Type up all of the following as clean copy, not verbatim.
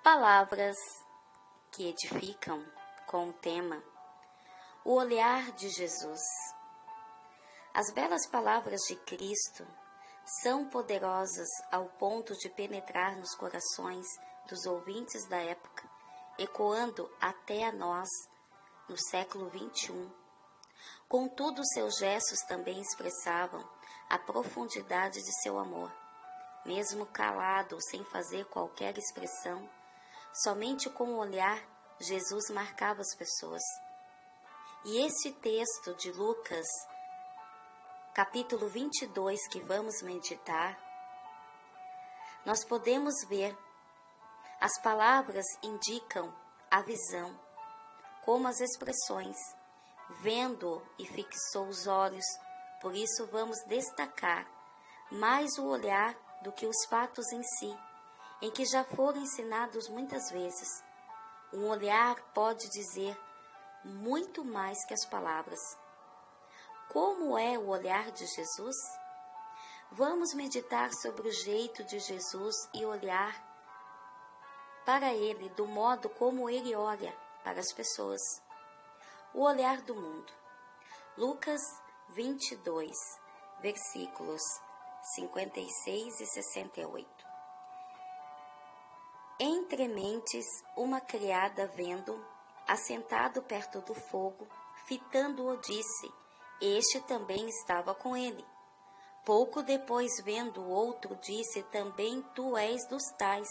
Palavras que edificam, com o tema O Olhar de Jesus. As belas palavras de Cristo são poderosas ao ponto de penetrar nos corações dos ouvintes da época, ecoando até a nós no século XXI. Contudo, seus gestos também expressavam a profundidade de seu amor. Mesmo calado ou sem fazer qualquer expressão, somente com o olhar, Jesus marcava as pessoas. E este texto de Lucas, capítulo 22, que vamos meditar, nós podemos ver, as palavras indicam a visão, como as expressões, vendo e fixou os olhos, por isso vamos destacar mais o olhar do que os fatos em si, em que já foram ensinados muitas vezes. Um olhar pode dizer muito mais que as palavras. Como é o olhar de Jesus? Vamos meditar sobre o jeito de Jesus e olhar para Ele, do modo como Ele olha para as pessoas. O olhar do mundo. Lucas 22, versículos 56 e 68. Entre mentes, uma criada vendo, assentado perto do fogo, fitando-o, disse: Este também estava com ele. Pouco depois, vendo o outro, disse: Também tu és dos tais.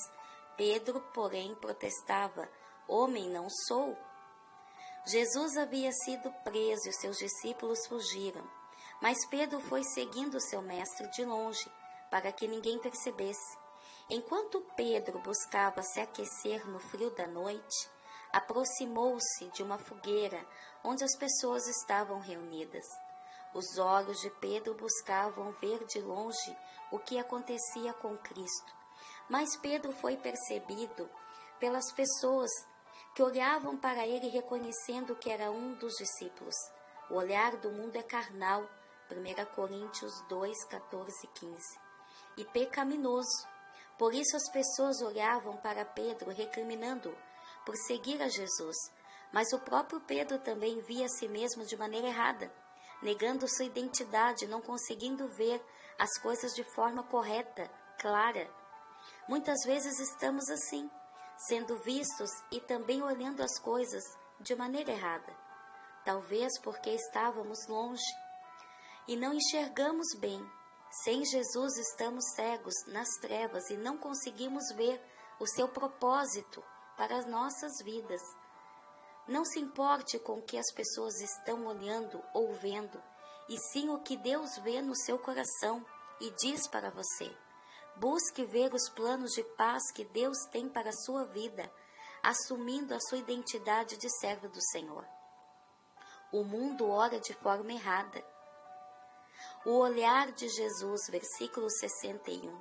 Pedro, porém, protestava: Homem, não sou. Jesus havia sido preso e seus discípulos fugiram, mas Pedro foi seguindo seu mestre de longe, para que ninguém percebesse. Enquanto Pedro buscava se aquecer no frio da noite, aproximou-se de uma fogueira onde as pessoas estavam reunidas. Os olhos de Pedro buscavam ver de longe o que acontecia com Cristo, mas Pedro foi percebido pelas pessoas que olhavam para ele reconhecendo que era um dos discípulos. O olhar do mundo é carnal, 1 Coríntios 2, 14 e 15, e pecaminoso. Por isso as pessoas olhavam para Pedro, recriminando-o por seguir a Jesus. Mas o próprio Pedro também via a si mesmo de maneira errada, negando sua identidade, não conseguindo ver as coisas de forma correta, clara. Muitas vezes estamos assim, sendo vistos e também olhando as coisas de maneira errada. Talvez porque estávamos longe e não enxergamos bem. Sem Jesus estamos cegos nas trevas e não conseguimos ver o seu propósito para as nossas vidas. Não se importe com o que as pessoas estão olhando ou vendo, e sim o que Deus vê no seu coração e diz para você. Busque ver os planos de paz que Deus tem para a sua vida, assumindo a sua identidade de servo do Senhor. O mundo ora de forma errada. O olhar de Jesus, versículo 61.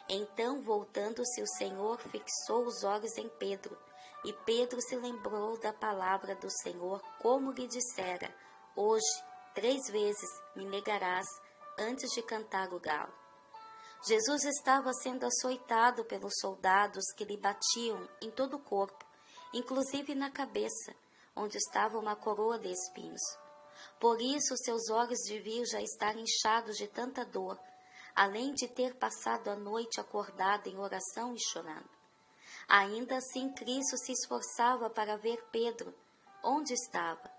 Então, voltando-se, o Senhor fixou os olhos em Pedro, e Pedro se lembrou da palavra do Senhor, como lhe dissera: Hoje, 3 vezes me negarás antes de cantar o galo. Jesus estava sendo açoitado pelos soldados que lhe batiam em todo o corpo, inclusive na cabeça, onde estava uma coroa de espinhos. Por isso, seus olhos deviam já estar inchados de tanta dor, além de ter passado a noite acordado em oração e chorando. Ainda assim, Cristo se esforçava para ver Pedro, onde estava,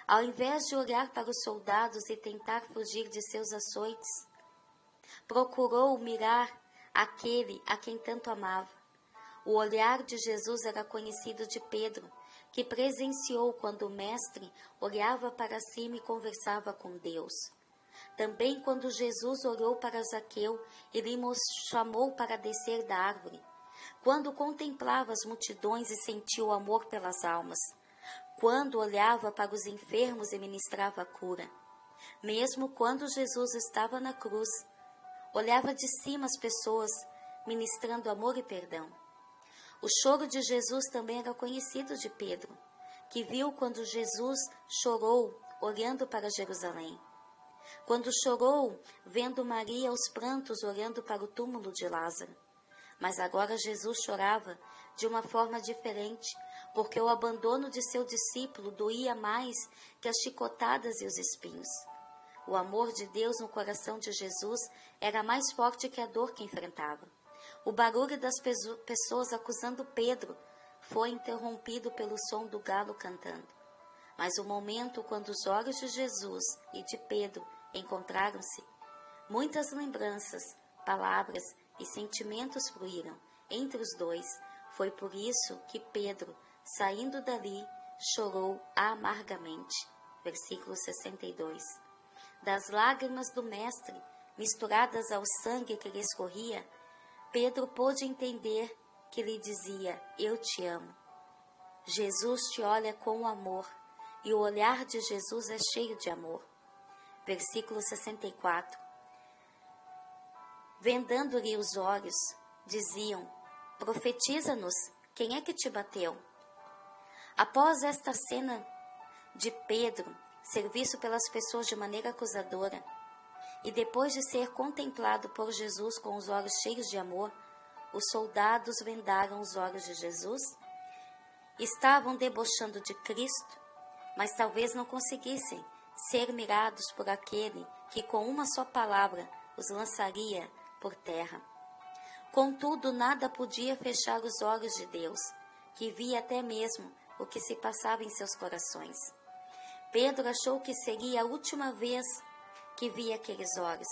ao invés de olhar para os soldados e tentar fugir de seus açoites. Procurou mirar aquele a quem tanto amava. O olhar de Jesus era conhecido de Pedro, que presenciou quando o mestre olhava para cima e conversava com Deus. Também quando Jesus olhou para Zaqueu e lhe chamou para descer da árvore. Quando contemplava as multidões e sentiu amor pelas almas. Quando olhava para os enfermos e ministrava a cura. Mesmo quando Jesus estava na cruz, olhava de cima as pessoas, ministrando amor e perdão. O choro de Jesus também era conhecido de Pedro, que viu quando Jesus chorou, olhando para Jerusalém. Quando chorou, vendo Maria aos prantos, olhando para o túmulo de Lázaro. Mas agora Jesus chorava, de uma forma diferente, porque o abandono de seu discípulo doía mais que as chicotadas e os espinhos. O amor de Deus no coração de Jesus era mais forte que a dor que enfrentava. O barulho das pessoas acusando Pedro foi interrompido pelo som do galo cantando. Mas o momento quando os olhos de Jesus e de Pedro encontraram-se, muitas lembranças, palavras e sentimentos fluíram entre os dois. Foi por isso que Pedro, saindo dali, chorou amargamente. Versículo 62. Das lágrimas do mestre, misturadas ao sangue que lhe escorria, Pedro pôde entender que lhe dizia: eu te amo. Jesus te olha com amor, e o olhar de Jesus é cheio de amor. Versículo 64. Vendando-lhe os olhos, diziam: profetiza-nos, quem é que te bateu? Após esta cena de Pedro ser visto pelas pessoas de maneira acusadora, e depois de ser contemplado por Jesus com os olhos cheios de amor, os soldados vendaram os olhos de Jesus. Estavam debochando de Cristo, mas talvez não conseguissem ser mirados por aquele que com uma só palavra os lançaria por terra. Contudo, nada podia fechar os olhos de Deus, que via até mesmo o que se passava em seus corações. Pedro achou que seria a última vez que via aqueles olhos,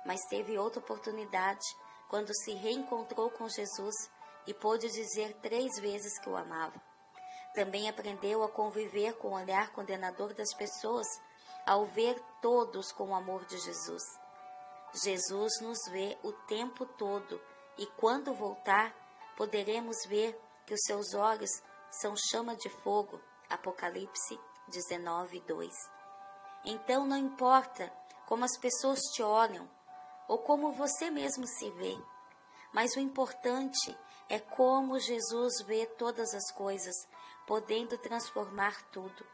mas teve outra oportunidade quando se reencontrou com Jesus e pôde dizer 3 vezes que o amava. Também aprendeu a conviver com o olhar condenador das pessoas ao ver todos com o amor de Jesus. Jesus nos vê o tempo todo e quando voltar, poderemos ver que os seus olhos são chama de fogo. Apocalipse 19:2. Então não importa como as pessoas te olham ou como você mesmo se vê, mas o importante é como Jesus vê todas as coisas, podendo transformar tudo.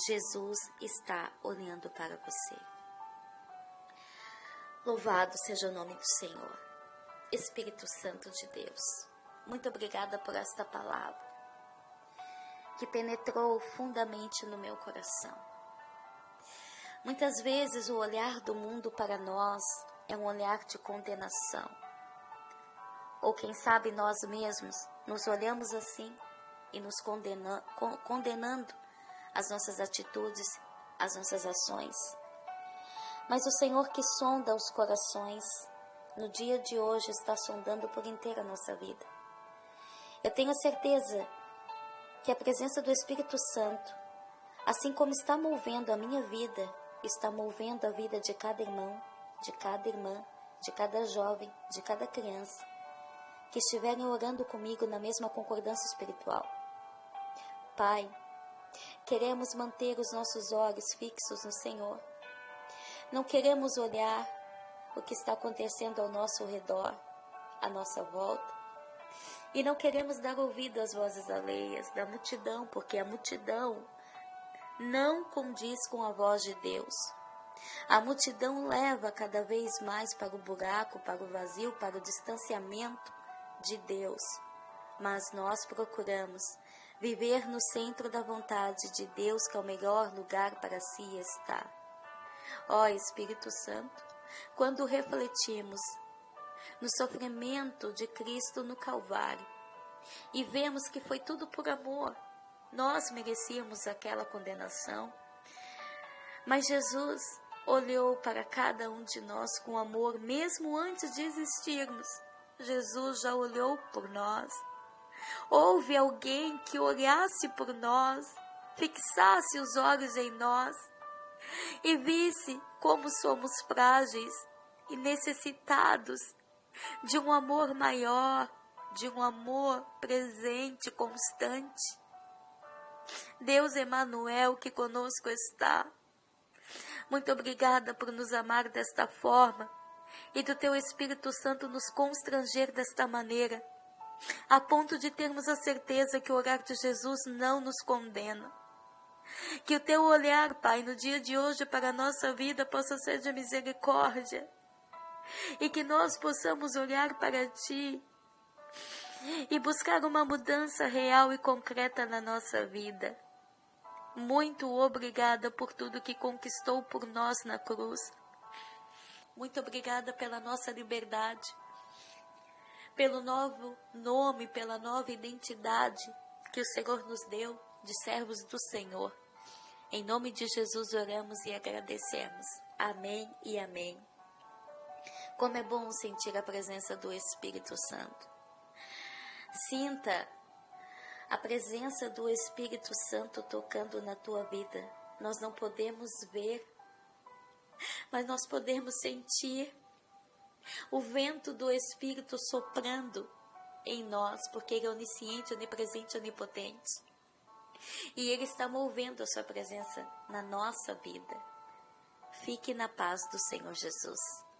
Jesus está olhando para você. Louvado seja o nome do Senhor. Espírito Santo de Deus, muito obrigada por esta palavra que penetrou fundamente no meu coração. Muitas vezes o olhar do mundo para nós é um olhar de condenação. Ou quem sabe nós mesmos nos olhamos assim e nos condenando as nossas atitudes, as nossas ações. Mas o Senhor que sonda os corações, no dia de hoje está sondando por inteira a nossa vida. Eu tenho a certeza que a presença do Espírito Santo, assim como está movendo a minha vida, está movendo a vida de cada irmão, de cada irmã, de cada jovem, de cada criança, que estiverem orando comigo na mesma concordância espiritual. Pai, queremos manter os nossos olhos fixos no Senhor. Não queremos olhar o que está acontecendo ao nosso redor, à nossa volta. E não queremos dar ouvido às vozes alheias da multidão, porque a multidão não condiz com a voz de Deus. A multidão leva cada vez mais para o buraco, para o vazio, para o distanciamento de Deus. Mas nós procuramos viver no centro da vontade de Deus, que é o melhor lugar para si estar. Ó Espírito Santo, quando refletimos no sofrimento de Cristo no Calvário e vemos que foi tudo por amor, nós merecíamos aquela condenação, mas Jesus olhou para cada um de nós com amor, mesmo antes de existirmos. Jesus já olhou por nós. Houve alguém que olhasse por nós, fixasse os olhos em nós e visse como somos frágeis e necessitados de um amor maior, de um amor presente, constante. Deus Emanuel, que conosco está, muito obrigada por nos amar desta forma e do Teu Espírito Santo nos constranger desta maneira, a ponto de termos a certeza que o olhar de Jesus não nos condena. Que o Teu olhar, Pai, no dia de hoje para a nossa vida possa ser de misericórdia e que nós possamos olhar para Ti e buscar uma mudança real e concreta na nossa vida. Muito obrigada por tudo que conquistou por nós na cruz. Muito obrigada pela nossa liberdade, pelo novo nome, pela nova identidade que o Senhor nos deu de servos do Senhor. Em nome de Jesus oramos e agradecemos. Amém e amém. Como é bom sentir a presença do Espírito Santo. Sinta a presença do Espírito Santo tocando na tua vida. Nós não podemos ver, mas nós podemos sentir o vento do Espírito soprando em nós, porque Ele é onisciente, onipresente, onipotente. E Ele está movendo a sua presença na nossa vida. Fique na paz do Senhor Jesus.